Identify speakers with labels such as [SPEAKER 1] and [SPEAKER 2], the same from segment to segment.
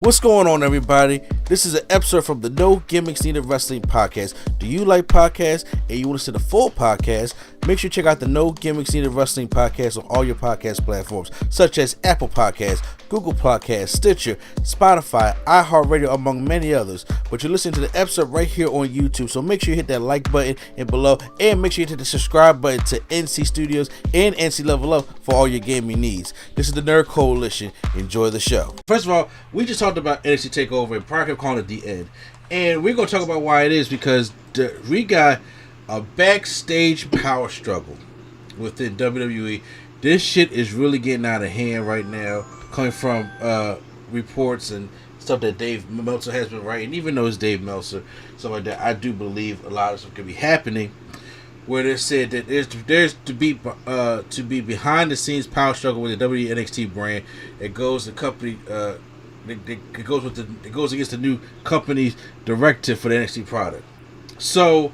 [SPEAKER 1] What's going on, everybody? This is an episode from the No Gimmicks Needed Wrestling podcast. Do you like podcasts and you want to see the full podcast? Make sure you check out the No Gimmicks Needed Wrestling podcast on all your podcast platforms, such as Apple Podcasts, Google Podcasts, Stitcher, Spotify, iHeartRadio, among many others. But you're listening to the episode right here on YouTube, so make sure you hit that like button and below, and make sure you hit the subscribe button to NC Studios and NC Level Up for all your gaming needs. This is the Nerd Coalition. Enjoy the show. First of all, we just talked about NXT TakeOver, and Parker calling it the end. And we're going to talk about why it is, because we got a backstage power struggle within WWE. This shit is really getting out of hand right now, coming from reports and stuff that Dave Meltzer has been writing. Even though it's Dave Meltzer, stuff like that, I do believe a lot of stuff could be happening, where they said that there's to be behind the scenes power struggle with the WWE NXT brand. It goes the company it goes against the new company's directive for the NXT product. So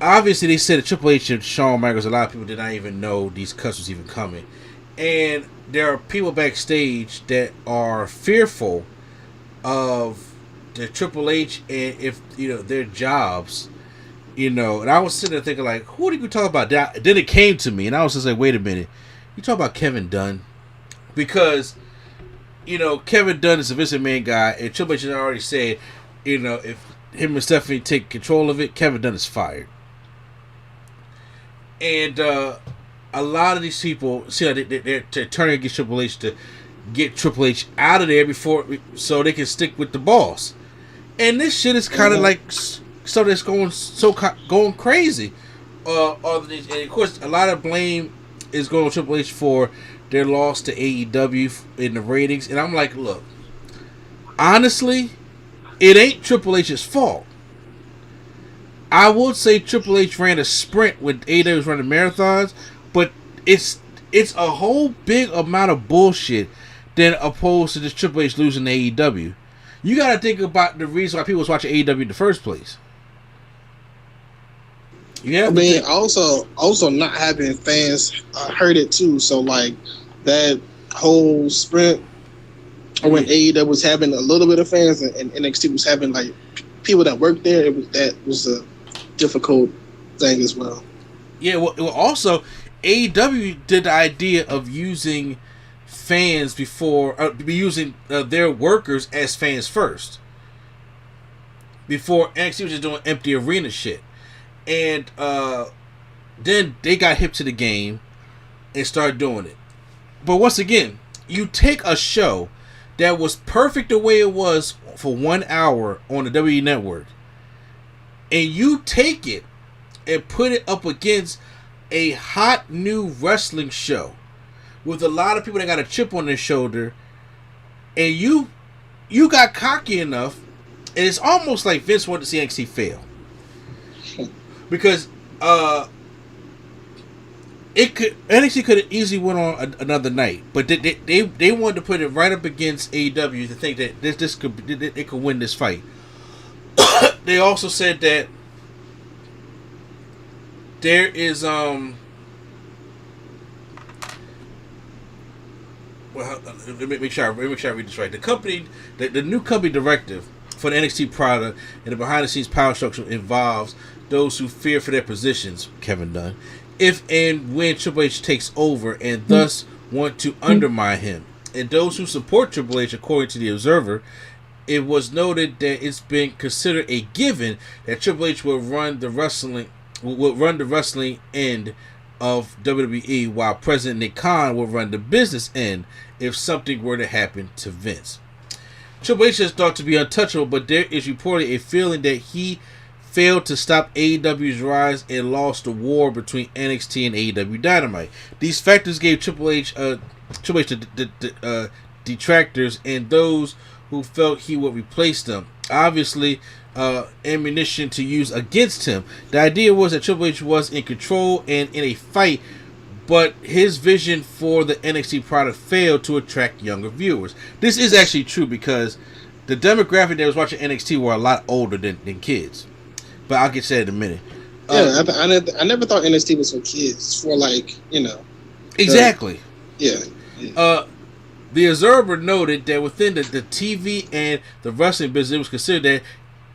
[SPEAKER 1] obviously they said that Triple H and Shawn Michaels, a lot of people did not even know these cuts was even coming, and there are people backstage that are fearful of the Triple H and if their jobs. And I was sitting there thinking, like, who did you talk about? That? Then it came to me, and I was just like, wait a minute. You talk about Kevin Dunn? Because, Kevin Dunn is a Vince McMahon guy, and Triple H has already said, if him and Stephanie take control of it, Kevin Dunn is fired. And a lot of these people, see, they're turning against Triple H to get Triple H out of there so they can stick with the boss. And this shit is kind of like... So that's going crazy. And of course, a lot of blame is going on Triple H for their loss to AEW in the ratings. And I'm like, look, honestly, it ain't Triple H's fault. I would say Triple H ran a sprint when AEW was running marathons, but it's a whole big amount of bullshit than opposed to just Triple H losing to AEW. You got to think about the reason why people was watching AEW in the first place. Yeah,
[SPEAKER 2] also not having fans hurt it too. So like that whole sprint, when AEW was having a little bit of fans and NXT was having like people that worked there, that was a difficult thing as well.
[SPEAKER 1] Yeah, well also AEW did the idea of using fans before using their workers as fans first. Before NXT was just doing empty arena shit. And then they got hip to the game and started doing it. But once again, you take a show that was perfect the way it was for 1 hour on the WWE Network, and you take it and put it up against a hot new wrestling show with a lot of people that got a chip on their shoulder, and you got cocky enough, and it's almost like Vince wanted to see NXT fail. Because NXT could have easily went on another night, but they wanted to put it right up against AEW to think that they could win this fight. They also said that there is well, let me make sure I read this right. The company, the new company directive for the NXT product and the behind the scenes power structure involves those who fear for their positions, Kevin Dunn, if and when Triple H takes over and thus want to undermine him, and those who support Triple H, according to the Observer. It was noted that it's been considered a given that Triple H will run the wrestling end of WWE, while President Nick Khan will run the business end if something were to happen to Vince. Triple H is thought to be untouchable, but there is reportedly a feeling that he failed to stop AEW's rise and lost the war between NXT and AEW Dynamite. These factors gave Triple H the detractors and those who felt he would replace them, obviously, ammunition to use against him. The idea was that Triple H was in control and in a fight, but his vision for the NXT product failed to attract younger viewers. This is actually true because the demographic that was watching NXT were a lot older than kids. But I'll get to that in a minute.
[SPEAKER 2] Yeah, I never thought NXT was for kids. For Exactly.
[SPEAKER 1] Yeah. The Observer noted that within the TV and the wrestling business, it was considered that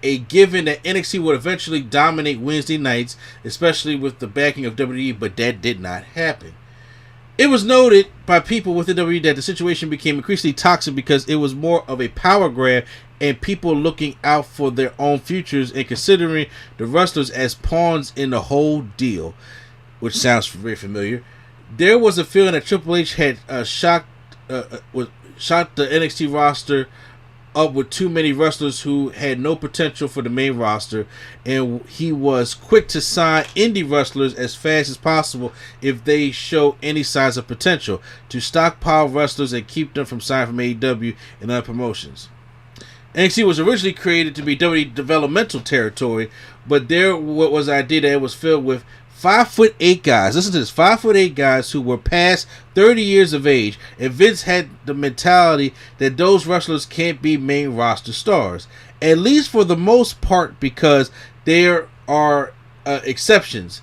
[SPEAKER 1] a given that NXT would eventually dominate Wednesday nights, especially with the backing of WWE, but that did not happen. It was noted by people within WWE that the situation became increasingly toxic because it was more of a power grab and people looking out for their own futures and considering the wrestlers as pawns in the whole deal, which sounds very familiar. There was a feeling that Triple H had shot the NXT roster up with too many wrestlers who had no potential for the main roster, and he was quick to sign indie wrestlers as fast as possible if they show any signs of potential, to stockpile wrestlers and keep them from signing from AEW and other promotions. NXT was originally created to be WWE developmental territory, but there was the idea that it was filled with 5'8" guys. Listen to this: 5'8" guys who were past 30 years of age, and Vince had the mentality that those wrestlers can't be main roster stars, at least for the most part, because there are exceptions.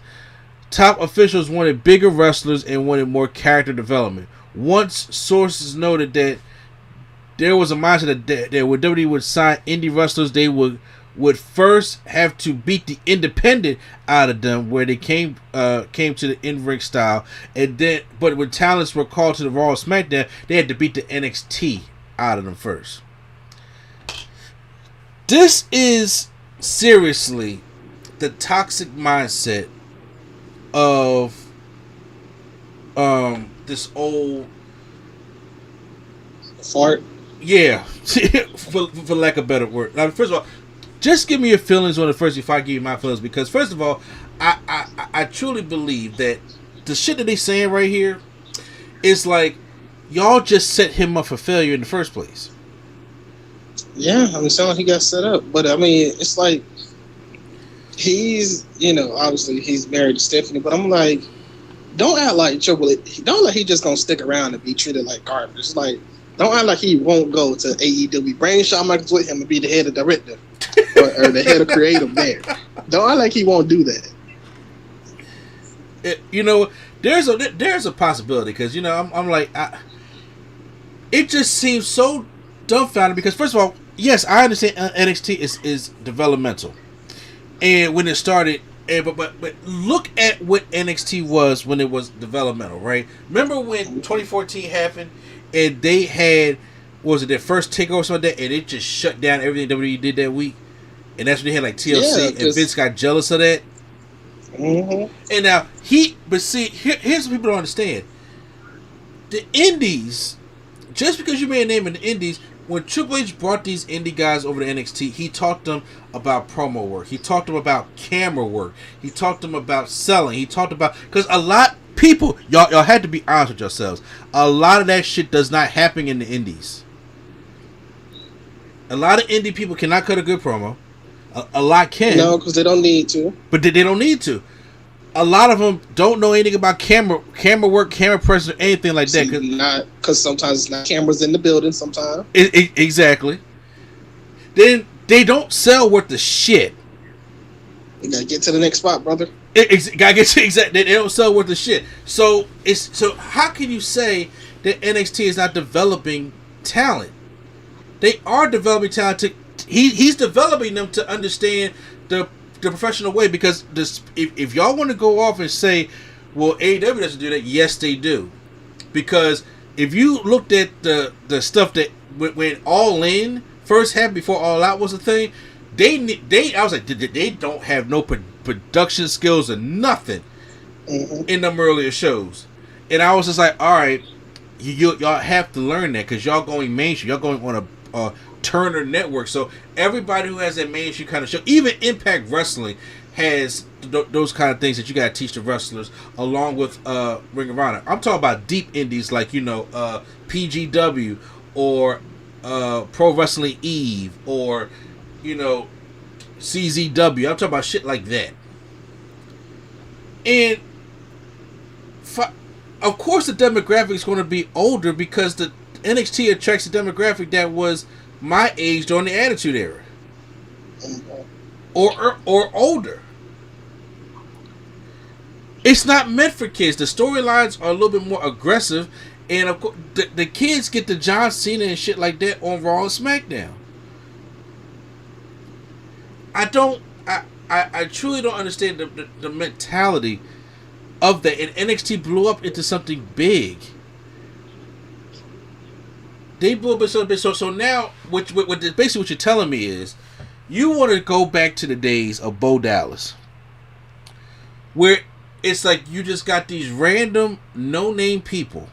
[SPEAKER 1] Top officials wanted bigger wrestlers and wanted more character development. Once sources noted that there was a mindset that when WWE would sign indie wrestlers, they would first have to beat the independent out of them where they came to the in-ring style, and then but when talents were called to the Raw or Smackdown, they had to beat the NXT out of them first. This is seriously the toxic mindset of this old
[SPEAKER 2] fart.
[SPEAKER 1] Yeah, for lack of a better word. Now, first of all, just give me your feelings on it first before I give you my feelings, because first of all, I truly believe that the shit that they saying right here is like y'all just set him up for failure in the first place.
[SPEAKER 2] Yeah, I mean, it sounds like he got set up, but I mean, it's like he's, obviously he's married to Stephanie, but I'm like, don't act like Triple H. Don't like he just gonna stick around and be treated like garbage. It's like, don't act like he won't go to AEW. Bring Shawn Michaels with him and be the head of director or the head of creative there. Don't act like he won't do that.
[SPEAKER 1] There's a possibility, because I'm like, it just seems so dumbfounded, because first of all, yes, I understand NXT is developmental, and when it started. But look at what NXT was when it was developmental, right? Remember when 2014 happened and they had, their first takeover or something like that, and it just shut down everything WWE did that week, and that's when they had like TLC, and Vince got jealous of that.
[SPEAKER 2] Mm-hmm.
[SPEAKER 1] And now here's what people don't understand: the Indies, just because you made a name in the Indies. When Triple H brought these indie guys over to NXT, he taught them about promo work. He taught them about camera work. He taught them about selling. He talked about, because a lot people, y'all had to be honest with yourselves. A lot of that shit does not happen in the indies. A lot of indie people cannot cut a good promo. A lot can.
[SPEAKER 2] No, because they don't need to.
[SPEAKER 1] But they don't need to. A lot of them don't know anything about camera work, camera presence, or anything like that.
[SPEAKER 2] Because sometimes it's not cameras in the building. Sometimes
[SPEAKER 1] exactly. Then they don't sell worth the shit.
[SPEAKER 2] You gotta get to the next spot, brother.
[SPEAKER 1] Gotta get to exactly. They don't sell worth the shit. So how can you say that NXT is not developing talent? They are developing talent. He's developing them to understand the professional way, because if y'all want to go off and say, well, AEW doesn't do that, yes they do, because if you looked at the stuff that when All In first happened, before All Out was a thing, I was like, they don't have no production skills or nothing in them earlier shows, and I was just like, all right, y'all have to learn that, because y'all going mainstream, y'all going on a Turner Network, so everybody who has that mainstream kind of show, even Impact Wrestling has those kind of things that you gotta teach the wrestlers, along with Ring of Honor. I'm talking about deep indies like PGW or Pro Wrestling Eve or CZW. I'm talking about shit like that. And of course the demographic is going to be older, because the NXT attracts a demographic that was my age during the Attitude Era, or older. It's not meant for kids. The storylines are a little bit more aggressive, And of course, the kids get the John Cena and shit like that on Raw and SmackDown. I truly don't understand the mentality of that. And NXT blew up into something big. They blew up into something big. So now, basically what you're telling me is, you want to go back to the days of Bo Dallas, where it's like you just got these random no-name people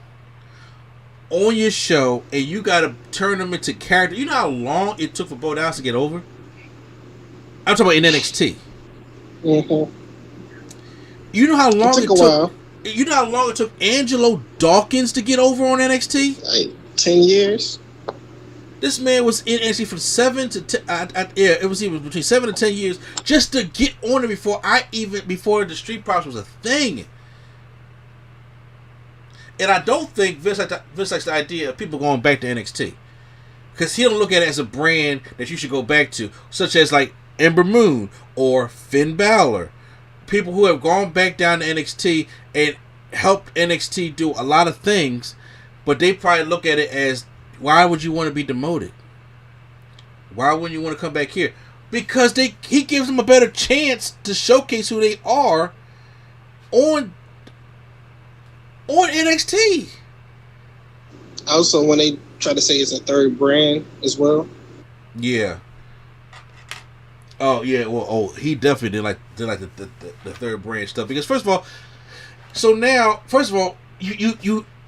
[SPEAKER 1] on your show, and you got to turn them into character. You know how long it took for Bo Dallas to get over? I'm talking about in NXT.
[SPEAKER 2] Mm-hmm.
[SPEAKER 1] You know how long
[SPEAKER 2] it took a while.
[SPEAKER 1] You know how long it took Angelo Dawkins to get over on NXT?
[SPEAKER 2] Like 10 years.
[SPEAKER 1] This man was in NXT from 7 to 10. It was even between 7 to 10 years just to get on it before the Street Profits was a thing. And I don't think Vince likes the idea of people going back to NXT, because he don't look at it as a brand that you should go back to, such as like Ember Moon or Finn Balor, people who have gone back down to NXT and helped NXT do a lot of things, but they probably look at it as, why would you want to be demoted? Why wouldn't you want to come back here? Because he gives them a better chance to showcase who they are on NXT.
[SPEAKER 2] Also, when they try to say it's a third brand as well.
[SPEAKER 1] Yeah. Oh yeah. Well, he definitely did like the third brand stuff, because first of all,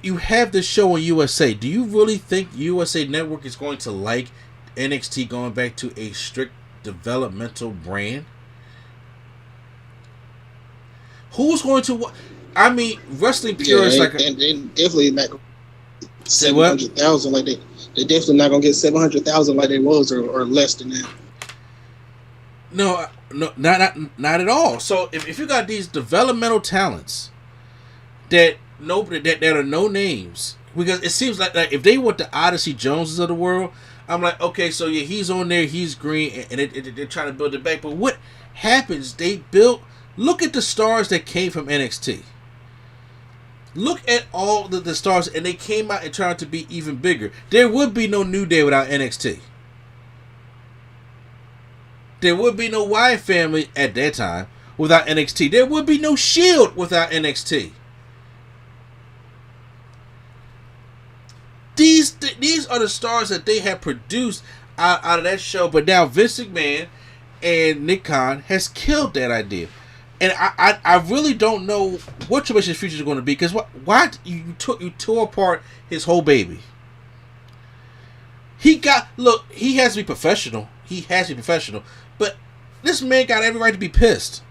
[SPEAKER 1] you have this show on USA. Do you really think USA Network is going to like NXT going back to a strict developmental brand? Who's going to? I mean, wrestling purists
[SPEAKER 2] and they definitely not 700,000 like they definitely not gonna get 700,000 like they was or less than that.
[SPEAKER 1] No, not at all. So if you got these developmental talents that are no names, because it seems like if they want the Odyssey Joneses of the world, I'm like, okay, so yeah, he's on there, he's green, and they're trying to build it back. But what happens? Look at the stars that came from NXT. Look at all the stars, and they came out and tried to be even bigger. There would be no New Day without NXT. There would be no Wyatt family at that time without NXT. There would be no Shield without NXT. These are the stars that they have produced out of that show. But now Vince McMahon and Nick Khan has killed that idea. And I really don't know what Triple H's future is going to be, because why you tore apart his whole baby. He has to be professional. He has to be professional. But this man got every right to be pissed.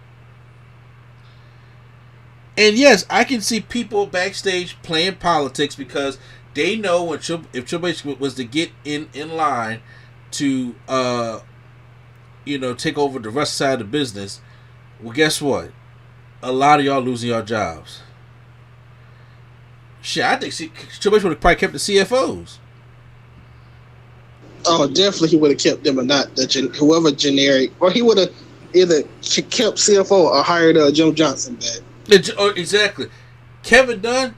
[SPEAKER 1] And yes, I can see people backstage playing politics, because they know if Triple H was to get in line to take over the rest side of the business, well, guess what? A lot of y'all losing your jobs. Shit, I think Triple H would have probably kept the CFOs. Oh,
[SPEAKER 2] definitely he would have kept them, or not whoever generic, or he would have either kept CFO or hired Jim Johnson back.
[SPEAKER 1] Exactly. Kevin Dunn,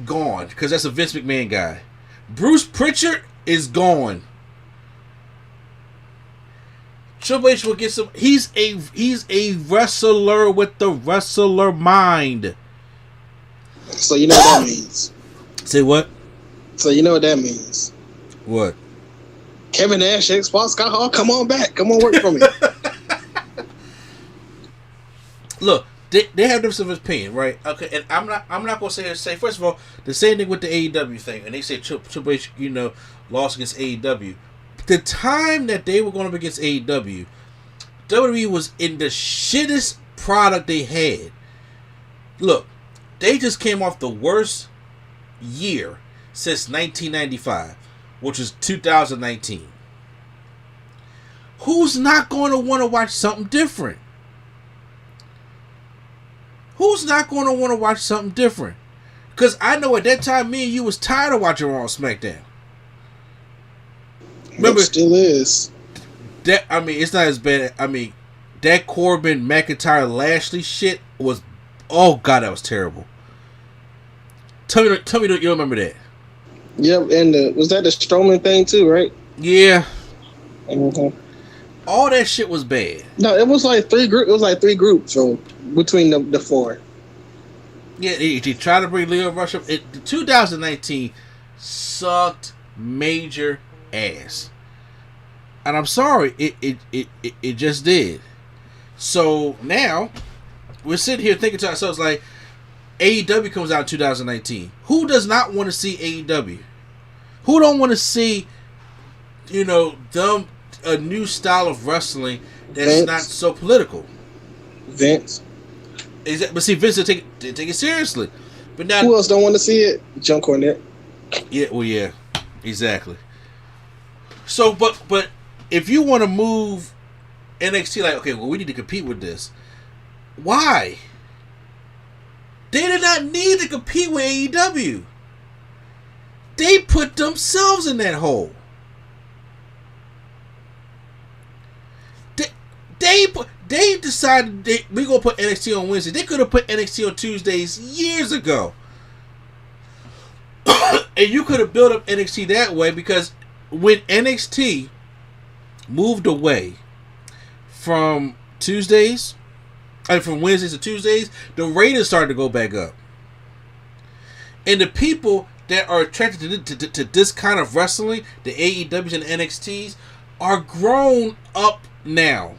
[SPEAKER 1] gone, because that's a Vince McMahon guy. Bruce Pritchard is gone. Triple H will get some. He's a wrestler with the wrestler mind.
[SPEAKER 2] So you know what that means.
[SPEAKER 1] Say what?
[SPEAKER 2] So you know what that means.
[SPEAKER 1] What?
[SPEAKER 2] Kevin Nash, X-Pac, Scott Hall, come on back. Come on, work for me.
[SPEAKER 1] Look, they have different opinion, right? Okay, and I'm not gonna say first of all, the same thing with the AEW thing, and they say Triple H, lost against AEW. The time that they were going up against AEW, WWE was in the shittest product they had. Look, they just came off the worst year since 1995, which was 2019. Who's not going to want to watch something different? Who's not going to want to watch something different? Because I know at that time, me and you was tired of watching Raw and SmackDown. Remember,
[SPEAKER 2] it still is.
[SPEAKER 1] It's not as bad. That Corbin, McIntyre, Lashley shit was, oh god, that was terrible. Tell me you don't remember that.
[SPEAKER 2] Yep, and was that the Strowman thing too, right?
[SPEAKER 1] Yeah.
[SPEAKER 2] Mm-hmm.
[SPEAKER 1] All that shit was bad.
[SPEAKER 2] No, it was like three groups. It was like three groups from between the four.
[SPEAKER 1] Yeah, they tried to bring Leo Rush up. 2019 sucked major ass. And I'm sorry, it just did. So now, we're sitting here thinking to ourselves like, AEW comes out in 2019. Who does not want to see AEW? Who don't want to see, a new style of wrestling that's
[SPEAKER 2] Vince.
[SPEAKER 1] not so political?
[SPEAKER 2] Vince.
[SPEAKER 1] But see, Vince didn't take it seriously. But now,
[SPEAKER 2] who else don't want to see it? John Cornette.
[SPEAKER 1] Yeah, well, yeah, exactly. So, but if you want to move NXT, like, okay, well, we need to compete with this. Why? They did not need to compete with AEW. They put themselves in that hole. They decided we're going to put NXT on Wednesday. They could have put NXT on Tuesdays years ago. And you could have built up NXT that way, because when NXT moved away from Tuesdays, from Wednesdays to Tuesdays, the ratings started to go back up. And the people that are attracted to this kind of wrestling, the AEWs and NXTs, are grown up now.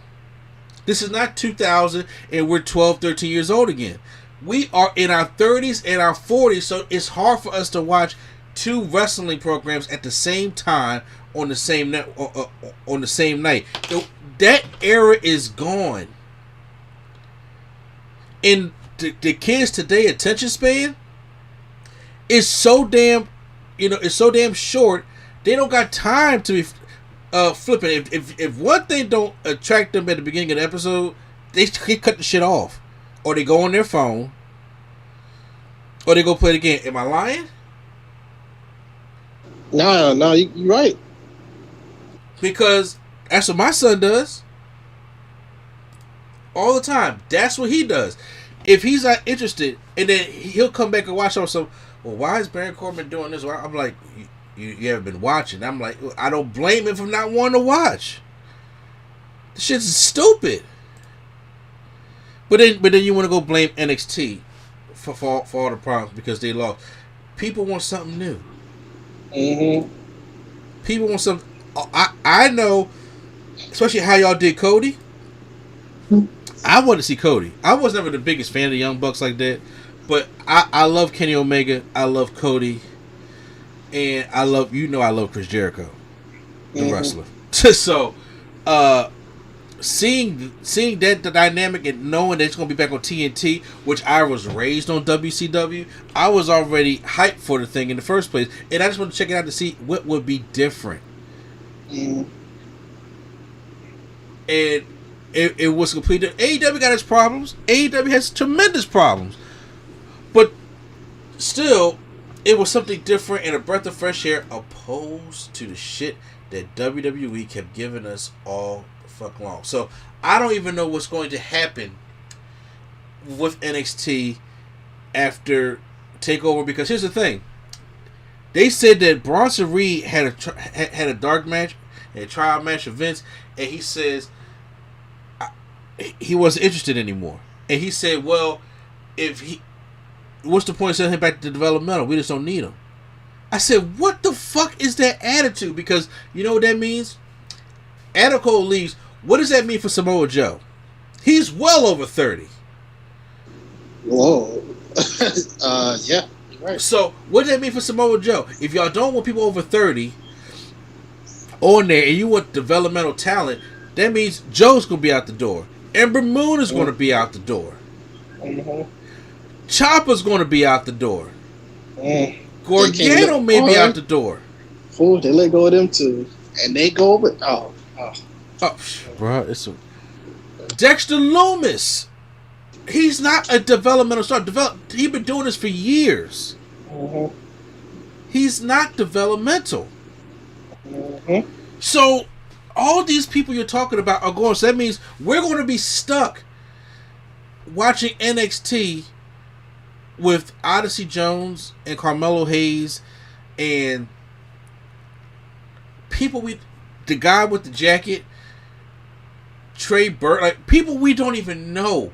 [SPEAKER 1] This is not 2000 and we're 12, 13 years old again. We are in our 30s and our 40s, so it's hard for us to watch two wrestling programs at the same time on the same night. That era is gone. And the kids today attention span is so damn short. They don't got time to be flipping. If one thing don't attract them at the beginning of the episode, they cut the shit off, or they go on their phone, or they go play the game. Am I lying?
[SPEAKER 2] No, you're right.
[SPEAKER 1] Because that's what my son does all the time. That's what he does. If he's not interested, and then he'll come back and watch on some. Well, why is Baron Corbin doing this? I'm like, you haven't been watching. I'm like, I don't blame him for not wanting to watch. This shit's stupid. But then you want to go blame NXT for all the problems because they lost. People want something new.
[SPEAKER 2] Mm-hmm.
[SPEAKER 1] People want something. I know, especially how y'all did Cody. I want to see Cody. I was never the biggest fan of the Young Bucks like that, but I love Kenny Omega. I love Cody, and I love Chris Jericho, the wrestler. So, seeing that the dynamic and knowing that it's going to be back on TNT, which I was raised on WCW, I was already hyped for the thing in the first place, and I just want to check it out to see what would be different. And it was completed. AEW got its problems. AEW has tremendous problems, but still, it was something different and a breath of fresh air opposed to the shit that WWE kept giving us all the fuck long. So I don't even know what's going to happen with NXT after TakeOver, because here's the thing. They said that Bronson Reed had a dark match, a trial match with Vince, and he says he wasn't interested anymore. And he said, well, what's the point of sending him back to developmental? We just don't need him. I said, what the fuck is that attitude? Because you know what that means? Adam Cole leaves. What does that mean for Samoa Joe? He's well over 30.
[SPEAKER 2] Whoa. Yeah. Right.
[SPEAKER 1] So, what does that mean for Samoa Joe? If y'all don't want people over 30 on there and you want developmental talent, that means Joe's going to be out the door. Ember Moon is going to be out the door.
[SPEAKER 2] Mm-hmm.
[SPEAKER 1] Ciampa's going to be out the door. Gargano may be out the door.
[SPEAKER 2] Fool, they let go of them too. And they go over. Oh,
[SPEAKER 1] bro, it's Dexter Lumis. He's not a developmental star. He's been doing this for years.
[SPEAKER 2] Mm-hmm.
[SPEAKER 1] He's not developmental.
[SPEAKER 2] Mm-hmm.
[SPEAKER 1] So, all these people you're talking about are going. So that means we're going to be stuck watching NXT with Odyssey Jones and Carmelo Hayes and the guy with the jacket, Trey Burke, like people we don't even know.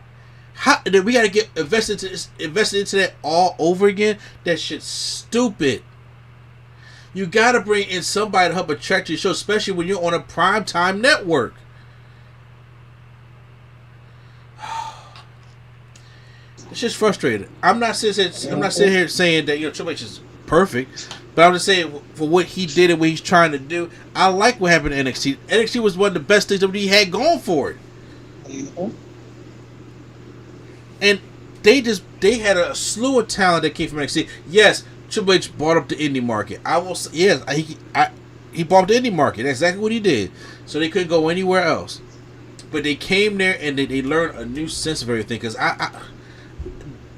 [SPEAKER 1] How that we got to get invested into that all over again? That shit's stupid. You got to bring in somebody to help attract your show, especially when you're on a primetime network. It's just frustrating. I'm not sitting here saying that Triple H is perfect, but I'm just saying for what he did and what he's trying to do. I like what happened in NXT. NXT was one of the best things WWE had going for it. Mm-hmm. And they had a slew of talent that came from NXT. Yes, Triple H bought up the indie market. I will say, yes, he bought up the indie market. That's exactly what he did. So they couldn't go anywhere else. But they came there and they learned a new sense of everything. Because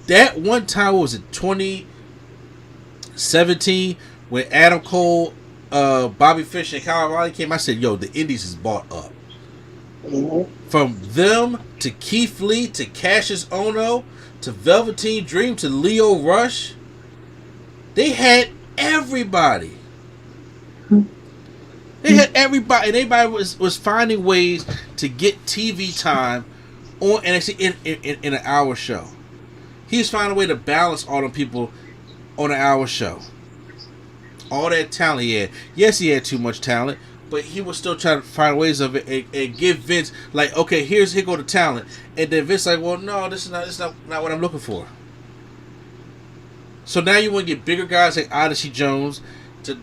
[SPEAKER 1] that one time, what was it, 2017, when Adam Cole, Bobby Fish, and Kyle O'Reilly came, I said, yo, the indies is bought up. Mm-hmm. From them to Keith Lee to Cassius Ohno to Velveteen Dream to Leo Rush, they had everybody. They had everybody, and everybody was finding ways to get TV time on NXT in an hour show. He's finding a way to balance all them people on an hour show. All that talent he had. Yes, he had too much talent, but he was still trying to find ways of it and give Vince, like, okay, here go the talent. And then Vince like, well, no, this is not what I'm looking for. So now you want to get bigger guys like Odyssey Jones to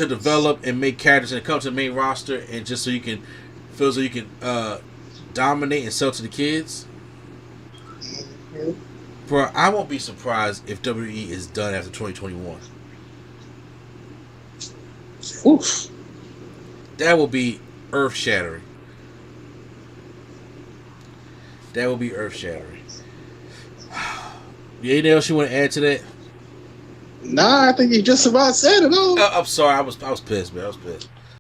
[SPEAKER 1] develop and make characters and come to the main roster, and just so you can dominate and sell to the kids. Bro, I won't be surprised if WWE is done after 2021. Oof. That will be earth-shattering. Anything else you want to add to that?
[SPEAKER 2] Nah, I think you just about said it all.
[SPEAKER 1] I'm sorry, I was pissed, man.